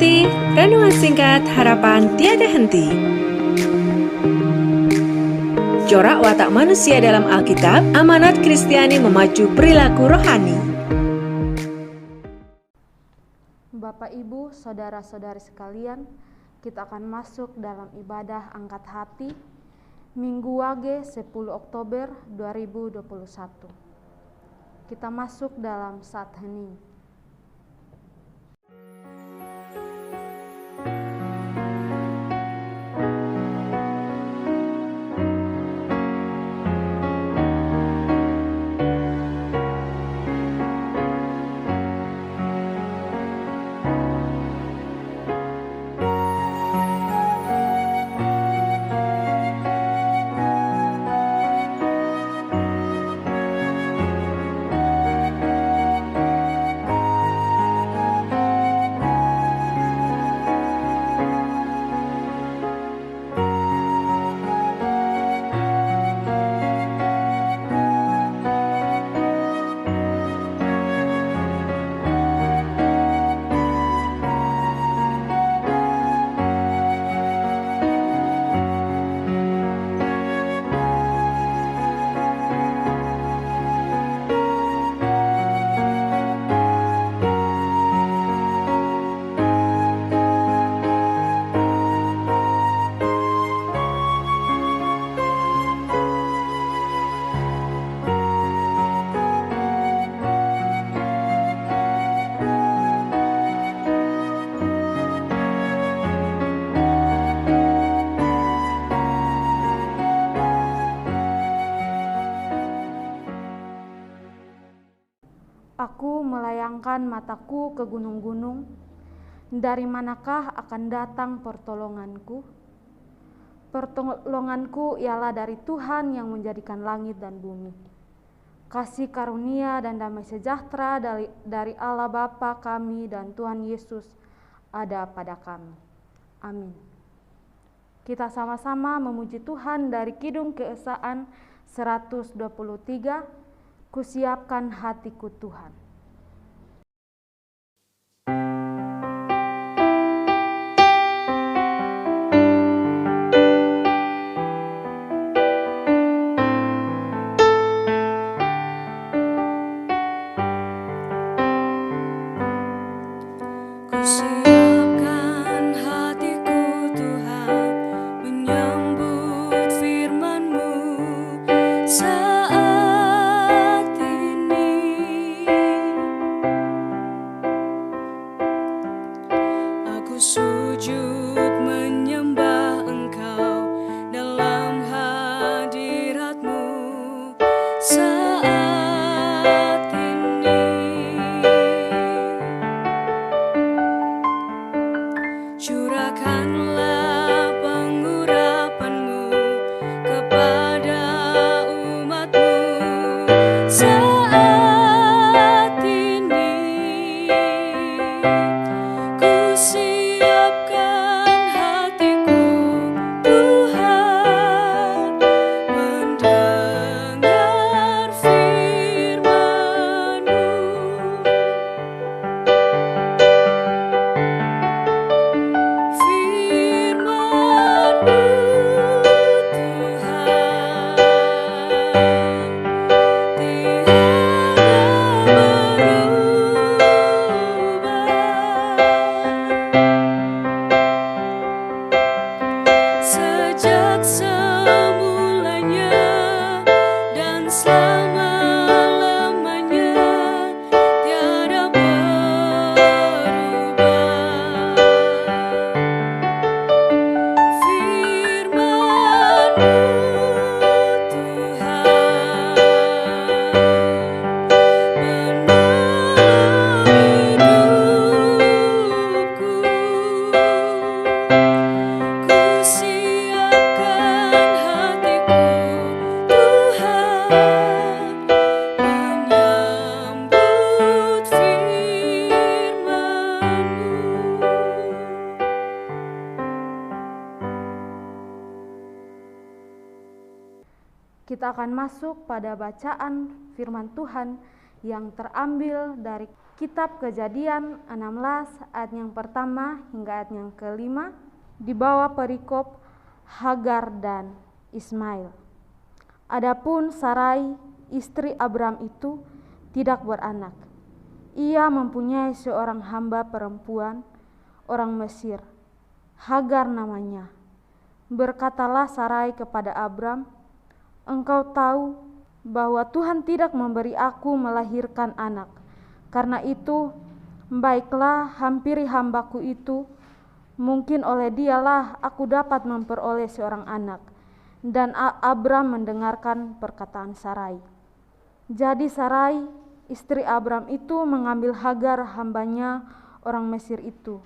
Ikuti renungan singkat harapan tiada henti. Corak watak manusia dalam Alkitab, amanat Kristiani memacu perilaku rohani. Bapak, Ibu, saudara-saudari sekalian, kita akan masuk dalam ibadah angkat hati Minggu Wage 10 Oktober 2021. Kita masuk dalam saat hening. Aku melayangkan mataku ke gunung-gunung, dari manakah akan datang pertolonganku? Pertolonganku ialah dari Tuhan yang menjadikan langit dan bumi. Kasih karunia dan damai sejahtera dari Allah Bapa kami dan Tuhan Yesus ada pada kami. Amin. Kita sama-sama memuji Tuhan dari Kidung Keesaan 123, Kusiapkan hatiku Tuhan. Kusiapkan hatiku Tuhan, menyambut firman-Mu saat ini. Aku sujud menyembah Engkau dalam hadirat-Mu saat ini. Curahkanlah pengurapan-Mu kepada umat-Mu saat ini. Kusiapkan hatiku Tuhan, mendengar firman-Mu. Firman-Mu Tuhan, tiada berubah. Sejak semulanya dan selama-lamanya tiada berubah. Firman-Mu Tuhan, menolong hidupku. Kusiapkan hatiku Tuhan, menyambut firman-Mu. Kita akan masuk pada bacaan firman Tuhan yang terambil dari Kitab Kejadian 16 ayat yang pertama hingga ayat yang kelima di bawah perikop Hagar dan Ismail. Adapun Sarai, istri Abram itu tidak beranak. Ia mempunyai seorang hamba perempuan, orang Mesir, Hagar namanya. Berkatalah Sarai kepada Abram, "Engkau tahu bahwa Tuhan tidak memberi aku melahirkan anak. Karena itu, baiklah hampiri hambaku itu, mungkin oleh dialah aku dapat memperoleh seorang anak." Dan Abram mendengarkan perkataan Sarai. Jadi Sarai, istri Abram itu mengambil Hagar hambanya orang Mesir itu,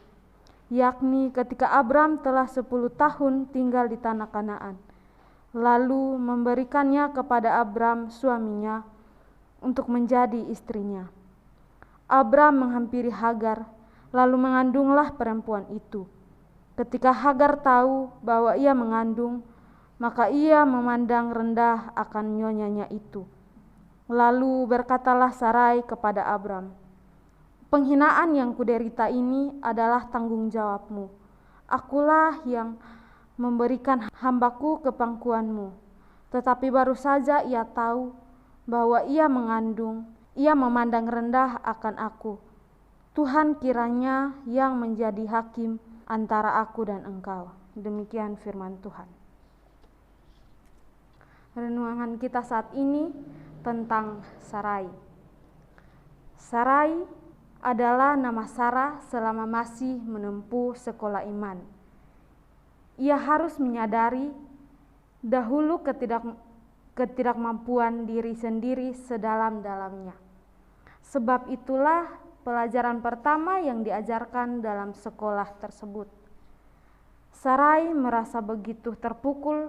yakni ketika Abram telah 10 tahun tinggal di tanah Kanaan, lalu memberikannya kepada Abram suaminya untuk menjadi istrinya. Abram menghampiri Hagar, lalu mengandunglah perempuan itu. Ketika Hagar tahu bahwa ia mengandung, maka ia memandang rendah akan nyonyanya itu. Lalu berkatalah Sarai kepada Abram, "Penghinaan yang kuderita ini adalah tanggung jawabmu. Akulah yang memberikan hambaku ke pangkuanmu." Tetapi baru saja ia tahu bahwa ia mengandung, ia memandang rendah akan aku. Tuhan kiranya yang menjadi hakim antara aku dan engkau. Demikian firman Tuhan. Renungan kita saat ini tentang Sarai. Sarai adalah nama Sarah selama masih menempuh sekolah iman. Ia harus menyadari dahulu ketidakmampuan diri sendiri sedalam-dalamnya. Sebab itulah pelajaran pertama yang diajarkan dalam sekolah tersebut. Sarai merasa begitu terpukul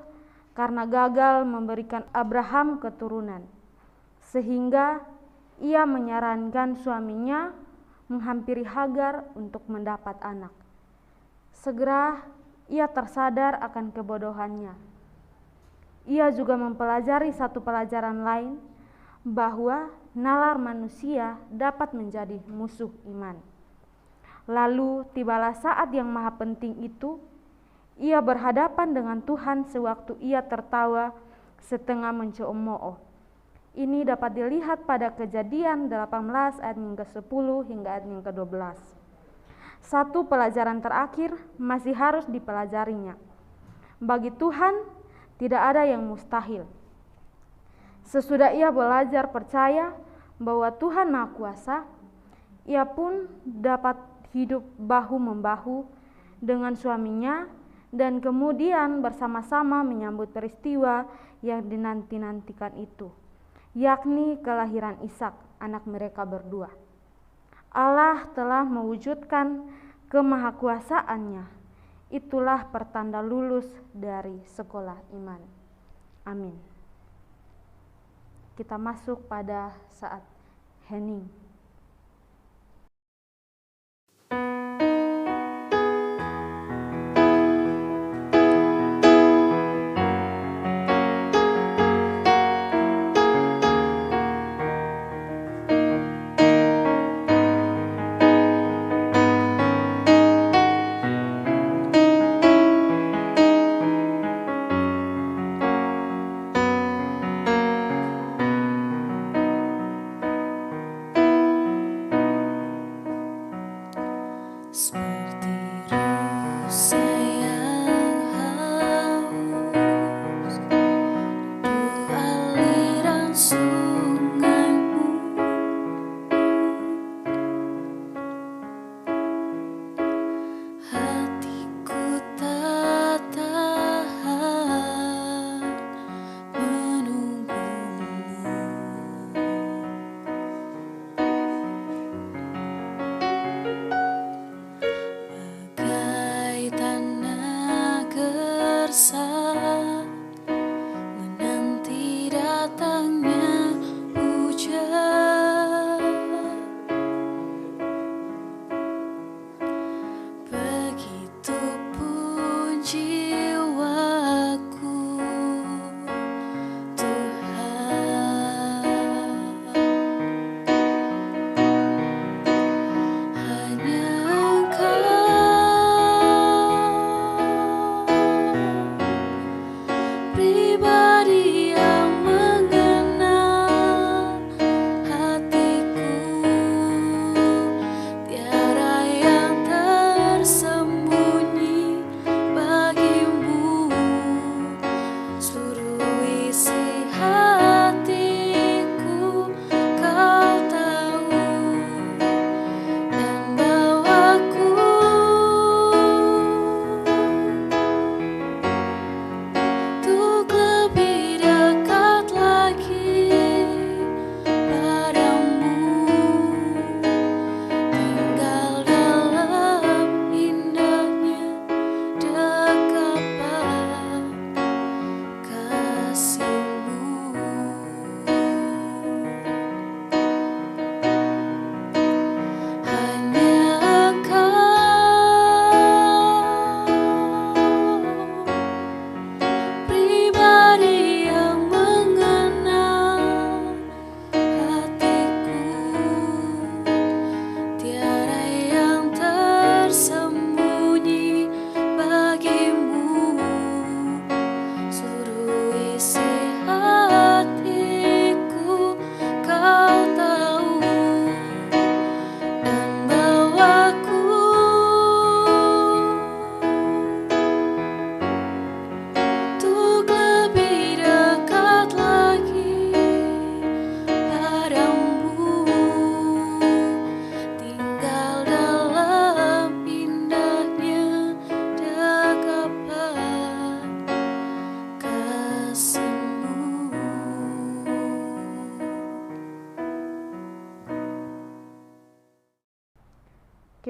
karena gagal memberikan Abraham keturunan, sehingga ia menyarankan suaminya menghampiri Hagar untuk mendapat anak. Segera ia tersadar akan kebodohannya. Ia juga mempelajari satu pelajaran lain, bahwa nalar manusia dapat menjadi musuh iman. Lalu tibalah saat yang maha penting itu. Ia berhadapan dengan Tuhan sewaktu ia tertawa setengah mencemooh. Ini dapat dilihat pada Kejadian 18 ayat yang ke-10 hingga ayat yang ke-12. Satu pelajaran terakhir masih harus dipelajarinya. Bagi Tuhan tidak ada yang mustahil. Sesudah ia belajar percaya bahwa Tuhan Maha Kuasa, ia pun dapat hidup bahu-membahu dengan suaminya dan kemudian bersama-sama menyambut peristiwa yang dinanti-nantikan itu, yakni kelahiran Ishak, anak mereka berdua. Allah telah mewujudkan kemahakuasaannya. Itulah pertanda lulus dari sekolah iman. Amin. Kita masuk pada saat hening.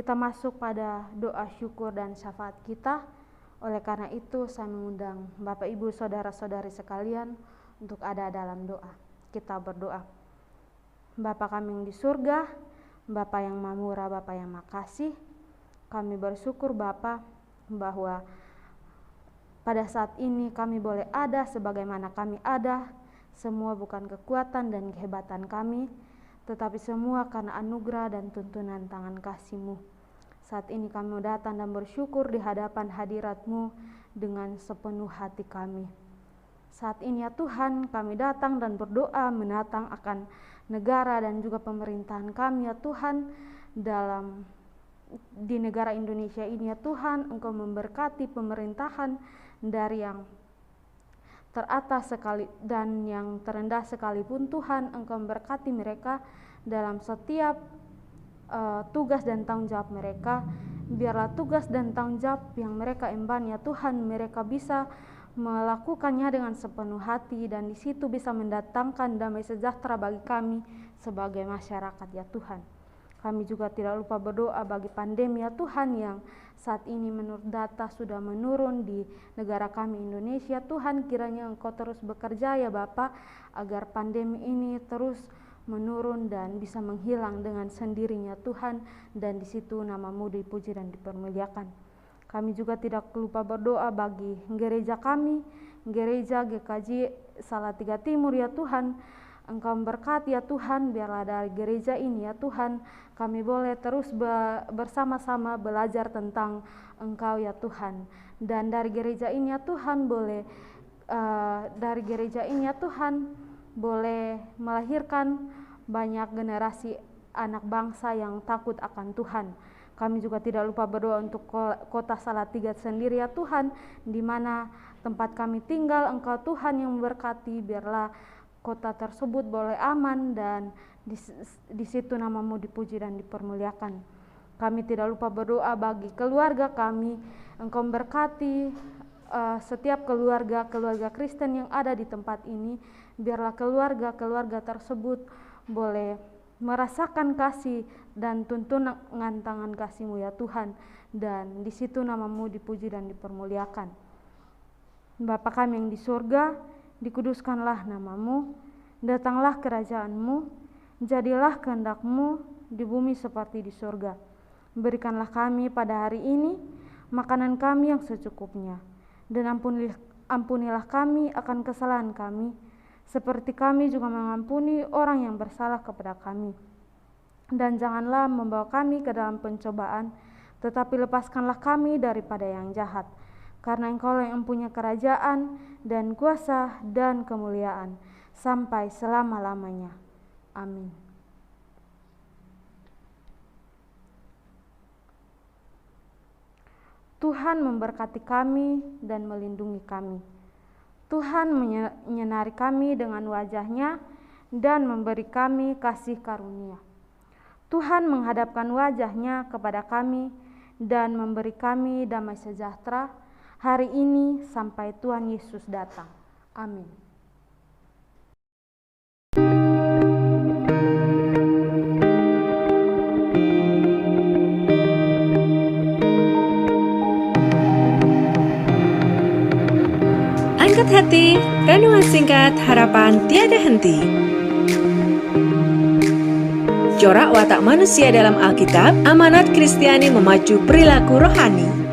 kita masuk pada doa syukur dan syafaat kita. Oleh karena itu saya mengundang Bapak Ibu saudara-saudari sekalian untuk ada dalam doa. Kita berdoa. Bapa kami yang di surga, Bapa yang Maha Murah, Bapa yang makasih, kami bersyukur Bapa bahwa pada saat ini kami boleh ada sebagaimana kami ada. Semua bukan kekuatan dan kehebatan kami, tetapi semua karena anugerah dan tuntunan tangan kasih-Mu. Saat ini kami datang dan bersyukur di hadapan hadirat-Mu dengan sepenuh hati kami. Saat ini ya Tuhan, kami datang dan berdoa menatang akan negara dan juga pemerintahan kami ya Tuhan. Di negara Indonesia ini ya Tuhan, Engkau memberkati pemerintahan dari yang teratas sekali dan yang terendah sekalipun Tuhan, Engkau memberkati mereka dalam setiap tugas dan tanggung jawab mereka. Biarlah tugas dan tanggung jawab yang mereka emban ya Tuhan, mereka bisa melakukannya dengan sepenuh hati dan di situ bisa mendatangkan damai sejahtera bagi kami sebagai masyarakat ya Tuhan. Kami juga tidak lupa berdoa bagi pandemi ya Tuhan yang saat ini menurut data sudah menurun di negara kami Indonesia. Tuhan, kiranya Engkau terus bekerja ya Bapa agar pandemi ini terus menurun dan bisa menghilang dengan sendirinya Tuhan, dan di situ nama-Mu dipuji dan dipermuliakan. Kami juga tidak lupa berdoa bagi gereja kami, gereja GKJ Salatiga Timur ya Tuhan. Engkau memberkati ya Tuhan, biarlah dari gereja ini ya Tuhan kami boleh terus bersama-sama belajar tentang Engkau ya Tuhan. Dan dari gereja ini ya Tuhan boleh melahirkan banyak generasi anak bangsa yang takut akan Tuhan. Kami juga tidak lupa berdoa untuk kota Salatiga sendiri ya Tuhan, di mana tempat kami tinggal Engkau Tuhan yang memberkati, biarlah kota tersebut boleh aman dan di situ nama-Mu dipuji dan dipermuliakan. Kami tidak lupa berdoa bagi keluarga kami, Engkau memberkati setiap keluarga Kristen yang ada di tempat ini, biarlah keluarga tersebut boleh merasakan kasih dan tuntunan tangan kasih-Mu ya Tuhan, dan di situ nama-Mu dipuji dan dipermuliakan. Bapa kami yang di surga, dikuduskanlah nama-Mu, datanglah kerajaan-Mu, jadilah kehendak-Mu di bumi seperti di surga. Berikanlah kami pada hari ini makanan kami yang secukupnya, dan ampunilah kami akan kesalahan kami, seperti kami juga mengampuni orang yang bersalah kepada kami. Dan janganlah membawa kami ke dalam pencobaan, tetapi lepaskanlah kami daripada yang jahat. Karena Engkau yang mempunyai kerajaan dan kuasa dan kemuliaan sampai selama-lamanya. Amin. Tuhan memberkati kami dan melindungi kami. Tuhan menyinari kami dengan wajah-Nya dan memberi kami kasih karunia. Tuhan menghadapkan wajah-Nya kepada kami dan memberi kami damai sejahtera hari ini sampai Tuhan Yesus datang. Amin. Angkat hati, renungan singkat harapan tiada henti. Corak watak manusia dalam Alkitab, amanat Kristiani memacu perilaku rohani.